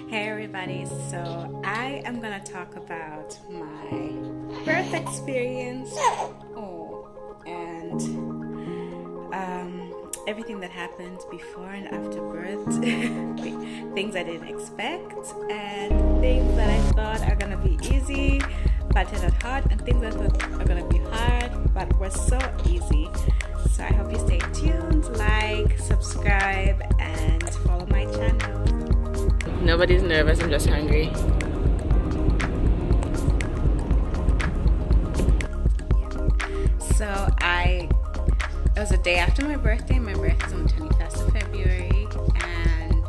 Hey everybody, so I am gonna talk about my birth experience and everything that happened before and after birth, things I didn't expect and things that I thought are gonna be easy but turned out hard, and things I thought are gonna be hard but were so easy. So I hope you stay tuned, like, subscribe, and follow my channel. Nobody's nervous, I'm just hungry. So it was a day after my birthday. My birthday is on the 21st of February, and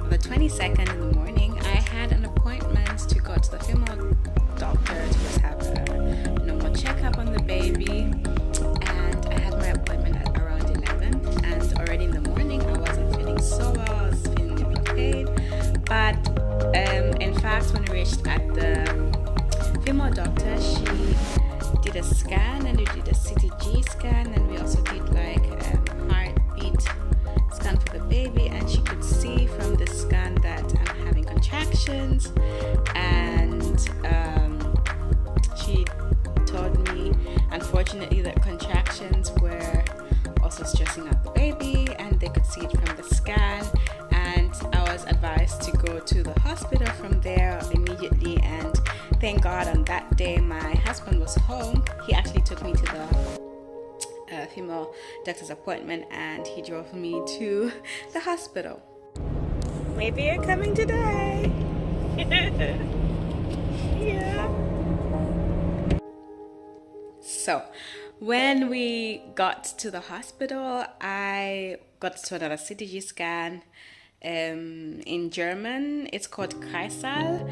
on the 22nd in the morning, I had an appointment to go to the female doctor to just have a normal checkup on the baby. And I had my appointment at around 11, and already in the morning, I wasn't feeling so well. I was feeling a little pain. But in fact, when we reached at the female doctor, she did a scan, and we did a CTG scan, and we also did like a heartbeat scan for the baby, and she could see from the scan that I'm having contractions, and she told me unfortunately that contractions were also stressing out the baby, and they could see it from the scan. And I was advised to go to the hospital from there immediately, and thank God on that day my husband was home. He actually took me to the female doctor's appointment, and he drove me to the hospital. Maybe you're coming today. Yeah. So when we got to the hospital, I got to another CTG scan. In German, it's called Kreissaal.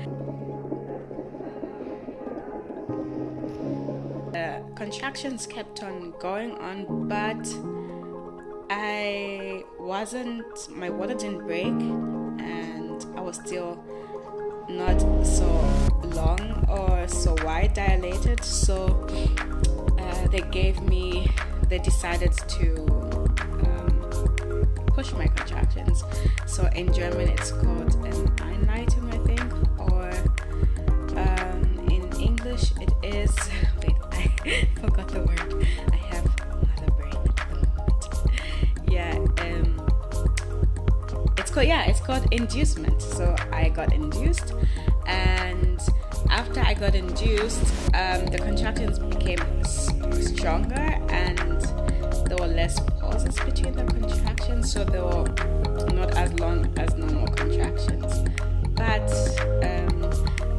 The contractions kept on going on, but my water didn't break, and I was still not so long or so wide dilated. So they decided to push my contractions. So in German it's called Einleitung, I think, or in English it is, wait, I forgot the word. I have not a brain at the moment. It's called inducement. So I got induced, and after I got induced, the contractions became stronger, and there were less pauses between the contractions, so they were not as long as normal contractions. But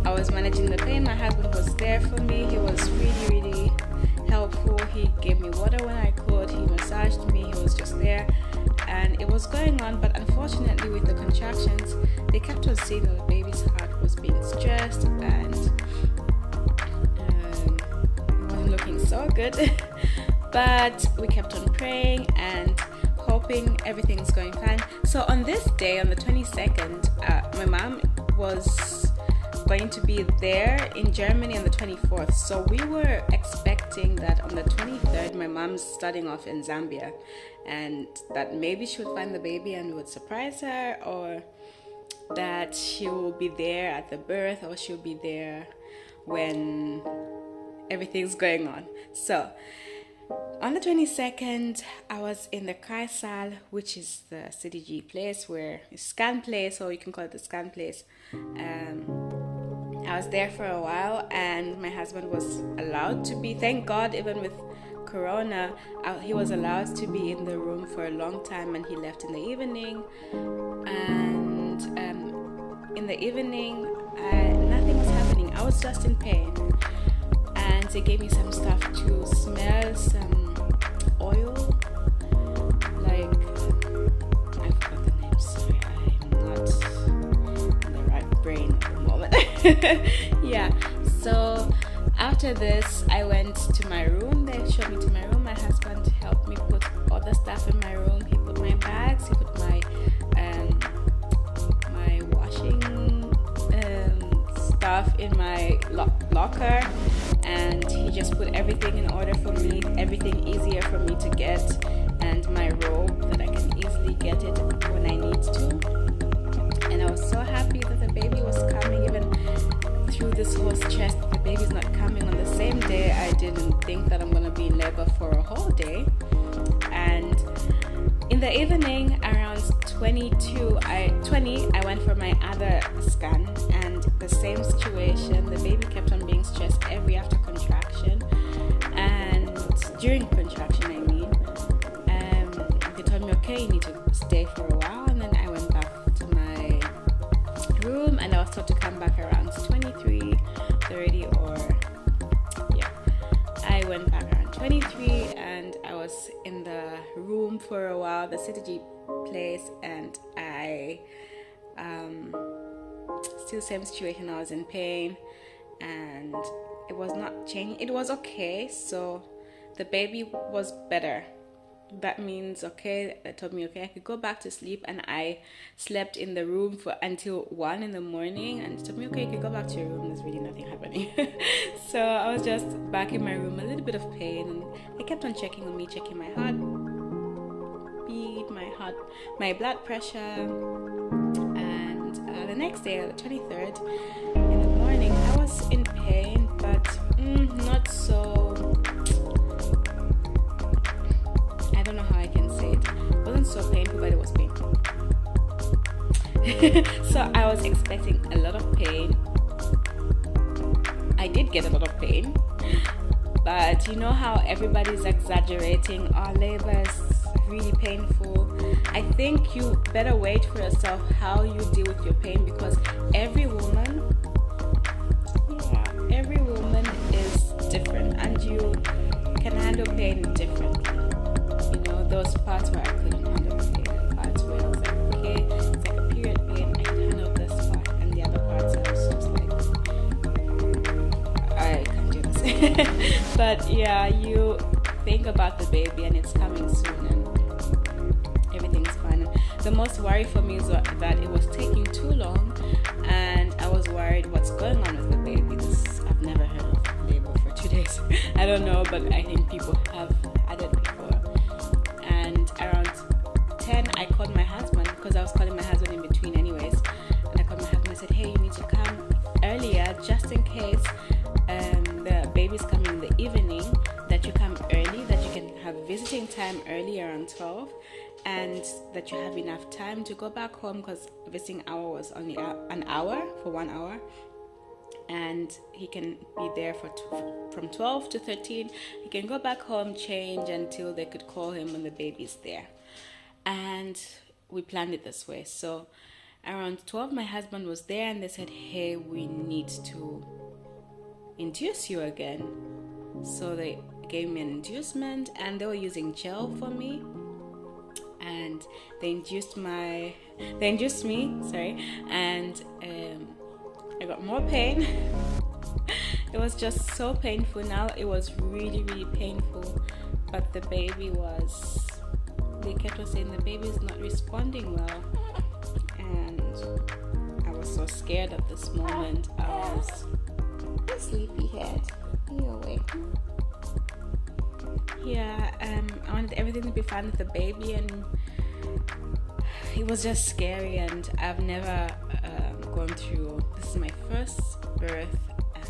I was managing the pain. My husband was there for me. He was really, really helpful. He gave me water when I could. He massaged me. He was just there, and it was going on. But unfortunately, with the contractions, they kept on saying that the baby's heart was being stressed, and it wasn't looking so good. But we kept on praying and hoping everything's going fine. So on this day, on the 22nd, my mom was going to be there in Germany on the 24th. So we were expecting that on the 23rd, my mom's starting off in Zambia, and that maybe she would find the baby and would surprise her, or that she will be there at the birth, or she'll be there when everything's going on. So on the 22nd, I was in the Kreissaal, which is the CTG place, where scan place, or you can call it the scan place. I was there for a while, and my husband was allowed to be, thank God, even with Corona, he was allowed to be in the room for a long time, and he left in the evening. And in the evening, nothing was happening. I was just in pain. And they gave me some stuff to smell, some oil, like, I forgot the name, sorry, I'm not in the right brain at the moment. Yeah, so after this, I went to my room. They showed me to my room. My husband helped me put all the stuff in my room. He put my bags, he put my washing stuff in my locker, and he just put everything in order for me, everything easier for me to get, and my robe that I can easily get it when I need to. And I was so happy that the baby through this whole stress, the baby's not coming. On the same day, I didn't think that I'm gonna be in labor for a whole day. And in the evening, around 20, I went for my other scan, and the same situation. The baby kept on being stressed every after contraction, and during contraction, I mean. They told me, okay, you need to stay for a while, and then I went back to my room, and I was told to come back around 23:30, or yeah, I went back around 23, and I was in the room for a while, the CTG place, and I still same situation. I was in pain, and it was not changing. It was okay, so the baby was better. That means, okay, they told me, okay, I could go back to sleep, and I slept in the room for until 1 in the morning, and they told me, okay, you can go back to your room, there's really nothing happening. So I was just back in my room, a little bit of pain, and they kept on checking on me, checking my heartbeat, my blood pressure. And the next day, the 23rd, in the morning, I was in pain, but not so, I don't know how I can say it. It wasn't so painful, but it was painful. So I was expecting a lot of pain. I did get a lot of pain, but you know how everybody's exaggerating, our labor is really painful. I think you better wait for yourself how you deal with your pain, because every woman is different, and you can handle pain differently. You know, those parts where I couldn't handle the pain, and parts where I was like, okay, it's like a period pain, I can handle this part, and the other parts I was just like, I can't do this. But yeah, you think about the baby, and it's coming soon, and everything's fine. The most worry for me is that it was taking too long, and I was worried what's going on with the baby. I've never heard of labor for 2 days. I don't know, but I think people have had it before. And around 10, I called my husband, because I was calling my husband in between anyways, and I called my husband. I said, hey, you need to come earlier, just in case the baby's coming in the evening, that you come early, that you can have visiting time early around 12, and that you have enough time to go back home, because visiting hour was only an hour, for 1 hour, and he can be there from 12 to 13. He can go back home, change until they could call him when the baby's there. And we planned it this way. So around 12, my husband was there, and they said, hey, we need to induce you again. So they gave me an inducement, and they were using gel for me, and they induced me, and I got more pain. It was just so painful. Now it was really, really painful, but the baby they kept on saying the baby is not responding well, and I was so scared at this moment. I was a sleepyhead. Are you awake? Yeah, I wanted everything to be fine with the baby, and it was just scary, and I've never gone through, this is my first birth,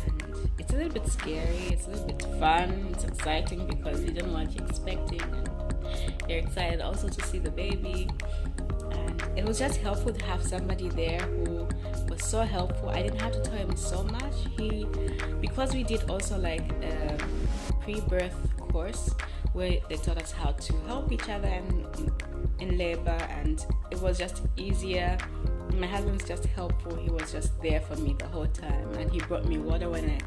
and it's a little bit scary, it's a little bit fun, it's exciting, because you don't know what you're expecting, and you're excited also to see the baby. And it was just helpful to have somebody there who was so helpful. I didn't have to tell him so much. Because we did also like a pre-birth course where they taught us how to help each other in labor, and it was just easier. My husband's just helpful. He was just there for me the whole time, and he brought me water when I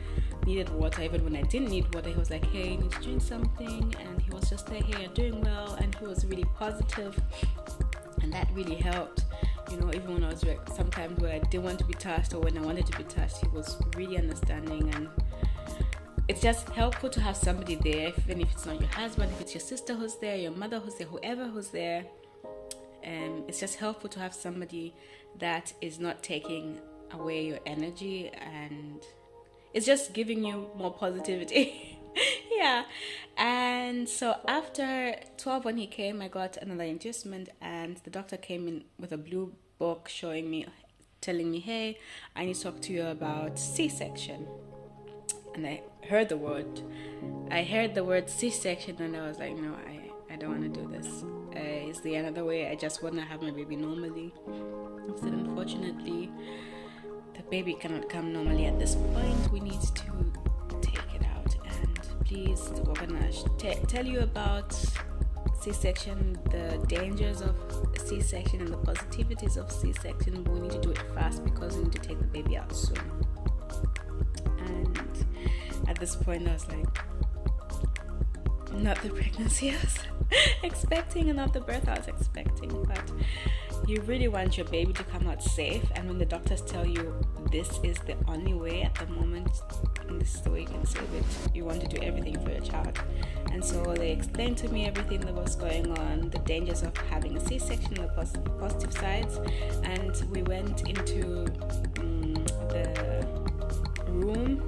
needed water. Even when I didn't need water, he was like, hey, you need to drink something, and he was just like, hey, you're doing well, and he was really positive, and that really helped. You know, even when I was like, sometimes where I didn't want to be touched, or when I wanted to be touched, he was really understanding. And it's just helpful to have somebody there, even if it's not your husband, if it's your sister who's there, your mother who's there, whoever who's there. It's just helpful to have somebody that is not taking away your energy, and it's just giving you more positivity. Yeah. And so after 12, when he came, I got another inducement, and the doctor came in with a blue book showing me telling me, hey, I need to talk to you about C-section. And I heard the word C-section, and I was like, no, I don't want to do this. It's the another way. I just want to have my baby normally. I said, unfortunately, the baby cannot come normally at this point. We need to take it out, and please, we're gonna tell you about C-section, the dangers of C-section and the positivities of C-section, but we need to do it fast because we need to take the baby out soon. And at this point I was like, not the pregnancy I was expecting and not the birth I was expecting, but you really want your baby to come out safe, and when the doctors tell you this is the only way at the moment and this is the way you can save it, you want to do everything for your child. And so they explained to me everything that was going on, the dangers of having a C-section, the positive sides, and we went into the room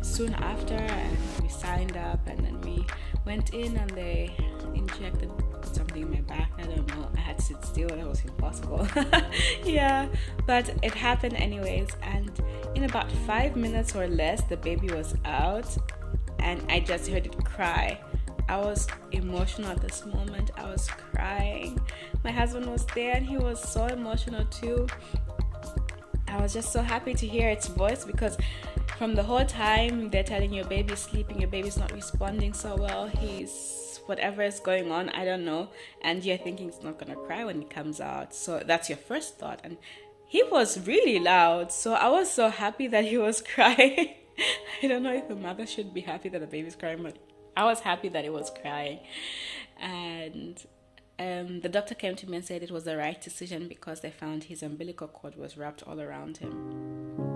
soon after, and we signed up, and then we went in and they injected something in my back. I don't know, I had to sit still, that was impossible. Yeah, but it happened anyways, and in about 5 minutes or less the baby was out, and I just heard it cry. I was emotional at this moment. I was crying. My husband was there and he was so emotional too. I was just so happy to hear its voice, because from the whole time they're telling your baby's sleeping, your baby's not responding so well, he's whatever is going on, I don't know, and you're thinking it's not gonna cry when it comes out. So that's your first thought, and he was really loud, so I was so happy that he was crying. I don't know if a mother should be happy that the baby's crying, but I was happy that it was crying. And the doctor came to me and said it was the right decision because they found his umbilical cord was wrapped all around him.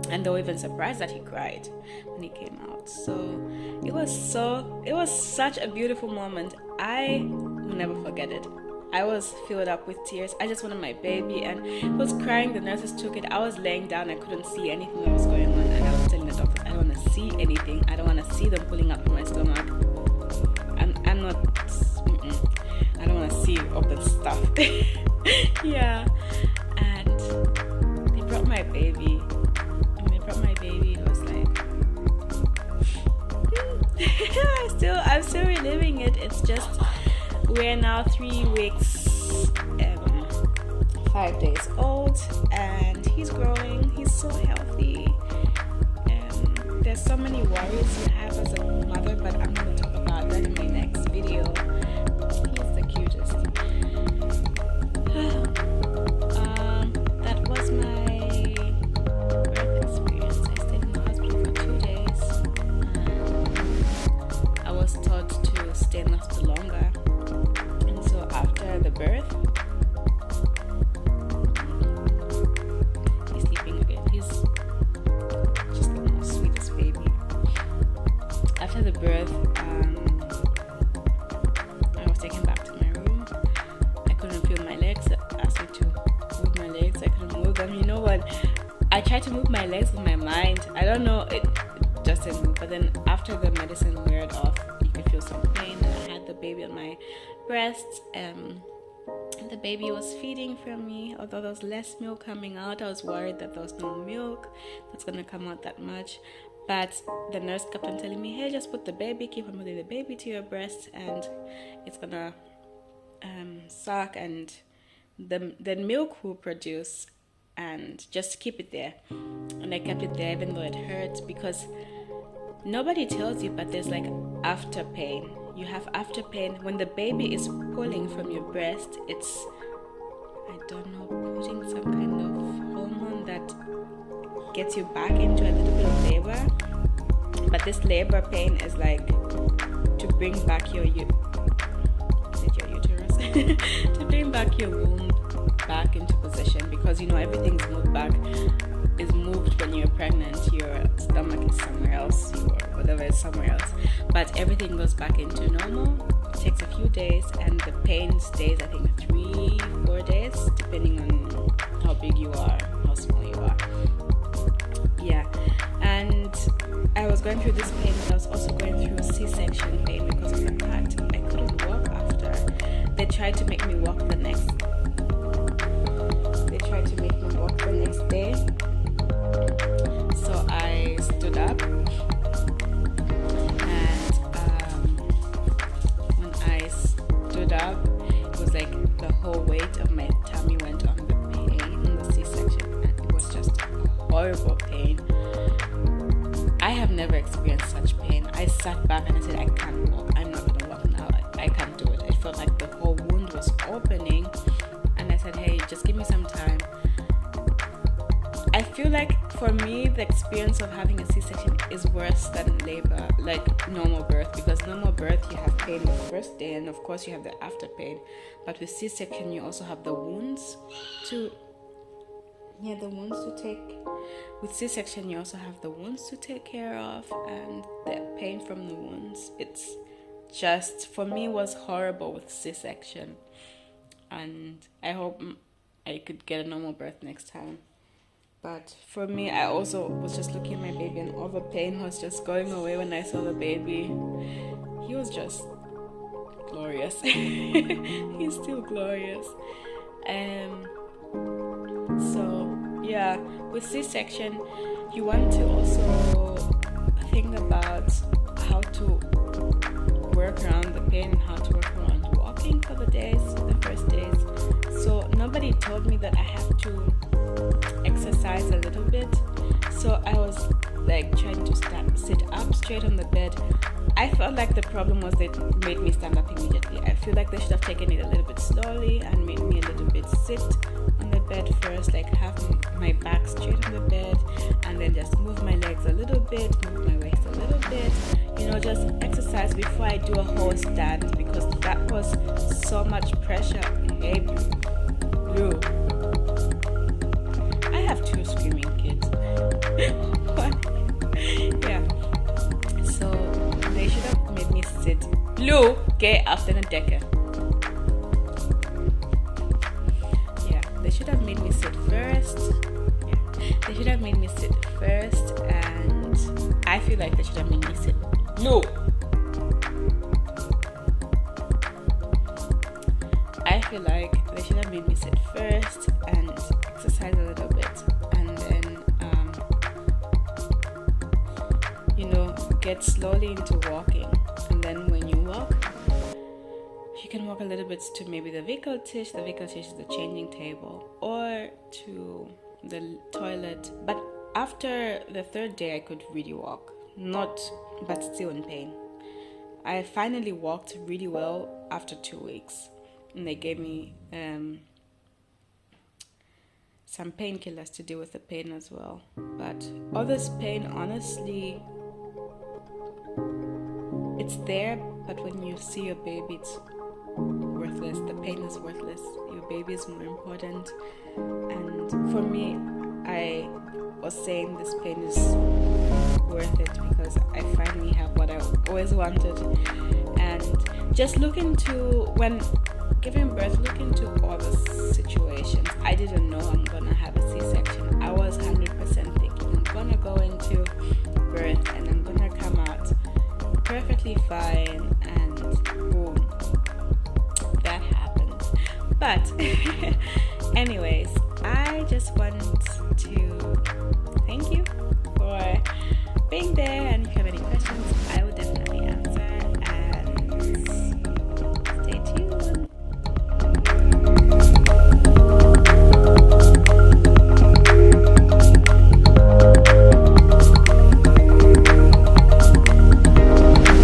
And they were even surprised that he cried when he came out. So it was such a beautiful moment. I will never forget it. I was filled up with tears. I just wanted my baby, and he was crying. The nurses took it. I was laying down. I couldn't see anything that was going on, and I was telling the doctors, I don't want to see anything. I don't want to see them pulling up from my stomach. I'm not. I don't want to see all that stuff. Yeah, and they brought my baby. It was like, I'm still reliving it. It's just, we're now 3 weeks, 5 days old, and he's growing. He's so healthy. There's so many worries you have as a mother, but I'm going to talk about that in my next video. He's the cutest. That was my birth experience. I stayed in the hospital for 2 days. I was told to stay in the hospital longer. And so after the birth, he's sleeping again. He's just the most sweetest baby. After the birth, I was taken back to my room. I couldn't feel my legs. I asked me to move my legs. I couldn't move them. You know what? I tried to move my legs with my mind. I don't know. It just didn't move. But then after the medicine weared off, you could feel some pain. And I had the baby on my breasts. The baby was feeding from me. Although there was less milk coming out, I was worried that there was no milk that's going to come out that much. But the nurse kept on telling me, hey, just put the baby, keep on putting the baby to your breast, and it's gonna suck, and the milk will produce, and just keep it there. And I kept it there even though it hurt, because nobody tells you, but there's like after pain. You have after pain when the baby is pulling from your breast. It's, I don't know, putting some kind of hormone that gets you back into a little bit of labor, but this labor pain is like to bring back your uterus to bring back your womb back into position, because you know everything's moved when you're pregnant. Your stomach is somewhere else, your whatever is somewhere else, but everything goes back into normal. It takes a few days, and the pain stays, I think, 3-4 days, depending on how big you are, how small you are. Yeah, and I was going through this pain, but I was also going through C-section pain because of my cut. I couldn't walk after. They tried to make me walk the next tried to make me walk the next day. So I stood up, and when I stood up, it was like the whole weight of my tummy went on the pain, on the C-section, and it was just a horrible pain. I have never experienced such pain. I sat back and I said, I can't walk. I'm not going to walk now. I can't do it. I felt like the whole wound was opening, and I said, hey, just give me some time. I feel like for me, the experience of having a C-section is worse than labor, like normal birth, because normal birth you have pain the first day, and of course you have the after pain. But with C-section you also have the wounds to take. With C-section you also have the wounds to take care of, and the pain from the wounds. It's just, for me, was horrible with C-section, and I hope I could get a normal birth next time. But for me, I also was just looking at my baby, and all the pain was just going away when I saw the baby. He was just glorious. He's still glorious. So yeah, with C-section, you want to also think about how to work around the pain, how to work around walking for the first days. So nobody told me that I have to exercise a little bit, so I was like trying to sit up straight on the bed. I felt like the problem was they made me stand up immediately. I feel like they should have taken it a little bit slowly and made me a little bit sit on the bed first, like have my back straight on the bed, and then just move my legs a little bit, move my waist a little bit, just exercise before I do a whole stand, because that was so much pressure. Hey, Blue. I have 2 screaming kids. Yeah. So they should have made me sit. Blue, okay, after the decker. Yeah, they should have made me sit first. Yeah, they should have made me sit first, and I feel like they should have made me sit. No. I feel like they should have made me sit first and exercise a little bit, and then get slowly into walking. And then when you walk, you can walk a little bit to maybe the vehicle tish. The vehicle tish is the changing table, or to the toilet. But after the 3rd day, I could really walk, but still in pain. I finally walked really well after 2 weeks, and they gave me some painkillers to deal with the pain as well. But all this pain, honestly, it's there, but when you see your baby, it's worthless. The pain is worthless. Your baby is more important. And for me, I was saying this pain is worth it, because I finally have what I always wanted. And just when giving birth, look into all the situations. I didn't know I'm gonna have a C-section. I was 100% thinking I'm gonna go into birth and I'm gonna come out perfectly fine, and boom, that happened. But anyways, I just want